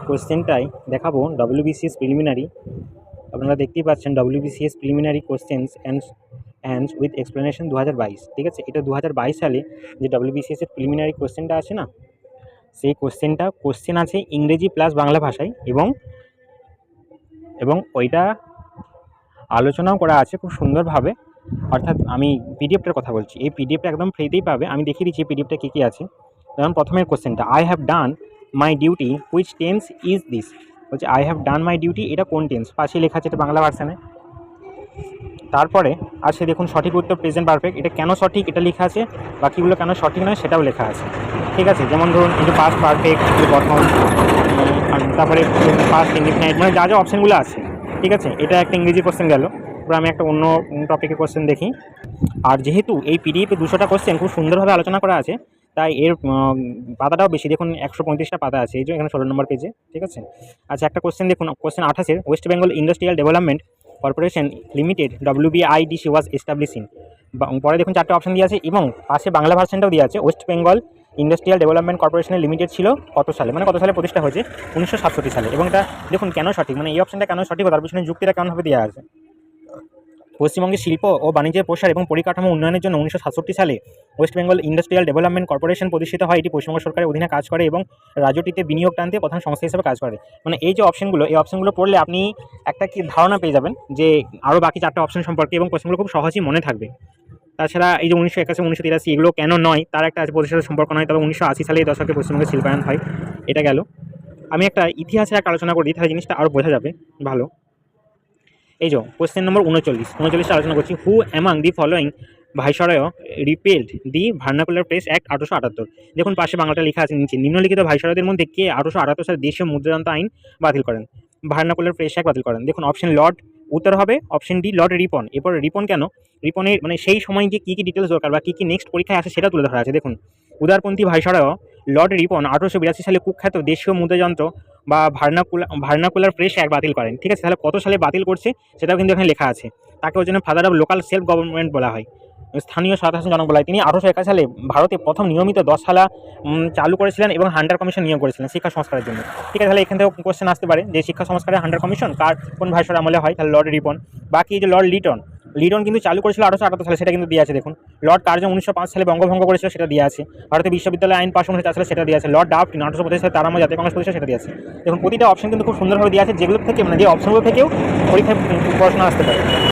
কোশ্চেনটাই দেখাবো WBCS preliminary. আপনারা দেখতেই পাচ্ছেন WBCS preliminary questions and with explanation 2022। ঠিক আছে, এটা 2022 সালে যে ডব্লিউবিসিএস এর প্রিলিমিনারি কোশ্চেনটা আছে না, সেই কোশ্চেন আছে ইংরেজি প্লাস বাংলা ভাষায়, এবং ওইটা আলোচনাও করা আছে খুব সুন্দরভাবে। অর্থাৎ আমি পিডিএফটার কথা বলছি, এই পিডিএফটা একদম ফ্রিতেই পাবে। আমি দেখিয়ে দিচ্ছি পিডিএফটা কী কী আছে। যেমন প্রথমের কোশ্চেনটা, I have done my duty which tense is this. বলছে I have done my duty, এটা কোন টেন্স? পাশেই লেখা আছে, এটা বাংলা ভার্সানে। তারপরে আছে দেখুন সঠিক উত্তর প্রেজেন্ট পারফেক্ট, এটা কেন সঠিক এটা লেখা আছে, বাকিগুলো কেন সঠিক নয় সেটাও লেখা আছে। ঠিক আছে, যেমন ধরুন এটা পাস্ট পারফেক্ট প্রথম, তারপরে পাস্ট ইনডিফিনাইট, মানে যা যা অপশানগুলো আছে। ঠিক আছে, এটা একটা ইংরেজি কোশ্চেন গেল। এবার আমি একটা অন্য টপিকের কোশ্চেন দেখি। আর যেহেতু এই পিডিএফে 200টা কোশ্চেন খুব সুন্দরভাবে আলোচনা করা আছে, তাই এর পাতাটাও বেশি। দেখুন 135টা পাতা আছে, এই যে এখানে 16 নম্বর পেজে। ঠিক আছে, আচ্ছা একটা কোশ্চেন দেখুন, কোশ্চেন 28-এর, West Bengal industrial development corporation limited WBIDC was establishing. পরে দেখুন 4টে অপশন দিয়ে আছে, এবং পাশে বাংলা ভার্সনটাও দিয়ে আছে। ওয়েস্ট বেঙ্গল ইন্ডাস্ট্রিয়াল ডেভেলপমেন্ট কর্পোরেশনের লিমিটেড ছিল কত সালে, মানে কত সালে প্রতিষ্ঠা হয়েছে? 1967 সালে। এবং এটা দেখুন কেন সঠিক, মানে এই অপশনটা কেন সঠিক, তার পিছনে যুক্তিটা কেমনভাবে দেওয়া আছে। পশ্চিমবঙ্গের শিল্প ও বাণিজ্যের প্রসার এবং পরিকাঠামো উন্নয়নের জন্য 1967 সালে West Bengal industrial development corporation প্রতিষ্ঠিত হয়। এটি পশ্চিমবঙ্গ সরকারের অধীনে কাজ করে এবং রাজ্যটিতে বিনিয়োগ টানতে প্রধান সংস্থা হিসেবে কাজ করে। মানে এই যে অপশনগুলো, এই অপশনগুলো পড়লে আপনি একটা কি ধারণা পেয়ে যাবেন যে আরও বাকি 4টে অপশন সম্পর্কে, এবং কোশ্চেনগুলো খুব সহজেই মনে থাকবে। তাছাড়া এই যে 1981, 1983 এগুলো কেন নয়, তার একটা প্রতিষ্ঠানের সম্পর্ক নয়। তবে 1980 সালে এই দশকে পশ্চিমবঙ্গের শিল্পায়ন হয়, এটা গেল। আমি একটা ইতিহাসের একটা আলোচনা করি, তাহলে জিনিসটা আরও বোঝা যাবে ভালো। এই যে কোশ্চেন নম্বর 39 আলোচনা করছি। Who among the following viceroy repealed the vernacular press act 1878। দেখুন পাশে বাংলাটা লেখা আছে নিচে, নিম্নলিখিত ভাইসরয়দের মধ্যে কে 1878 সালে দেশীয় মুদ্রাযন্ত্র আইন বাতিল করেন, ভার্নাকুলার প্রেস অ্যাক্ট বাতিল করেন? দেখুন অপশন লর্ড, উত্তর হবে অপশন ডি লর্ড রিপন। এরপর রিপন কেন, রিপনের মানে সেই সময় যে কী কী ডিটেলস দরকার বা কী কী নেক্সট পরীক্ষায় আসে সেটা তুলে ধরা আছে। দেখুন উদারপন্থী ভাইসরয় লর্ড রিপন 1882 সালে কুখ্যাত দেশীয় মুদ্রাযন্ত্র বা ভার্নাকুলার প্রেস অ্যাক্ট বাতিল করেন। ঠিক আছে, তাহলে কত সালে বাতিল করছে সেটাও কিন্তু এখানে লেখা আছে। তাকে ওই জন্য father of local self government বলা হয়, স্থানীয় স্বশাসনজনক বলা হয়। তিনি 1881 সালে ভারতে প্রথম নিয়মিত 10 শালা চালু করেছিলেন এবং হান্টার কমিশন নিয়োগ করেছিলেন শিক্ষা সংস্কারের জন্য। ঠিক আছে, তাহলে এখান থেকে কোশ্চেন আসতে পারে যে শিক্ষা সংস্কারের হান্টার কমিশন কোন ভাইসরয় আমলে হয়, তাহলে লর্ড রিপন। বাকি এই যে লর্ড লিটন কিন্তু চালু করেছিল 1878 সালে, সেটা কিন্তু দিয়ে আছে। দেখুন লর্ড কার্জন 1905 সালে বঙ্গভঙ্গ করেছিল, সেটা দিয়ে আছে। ভারতের বিশ্ববিদ্যালয় আইন পাশ 1904 সালে, সেটা দিয়ে আছে। লর্ড ডাফট 1825 সালে তার জাতীয় কংগ্রেস প্রতিষ্ঠা, সেটা দিয়ে আছে। দেখুন প্রতিটা অপশন কিন্তু খুব সুন্দরভাবে দেওয়া আছে, যেগুলো থেকে মানে যে অপশনগুলো থেকেও পরীক্ষায় প্রশ্ন আসতে পারে।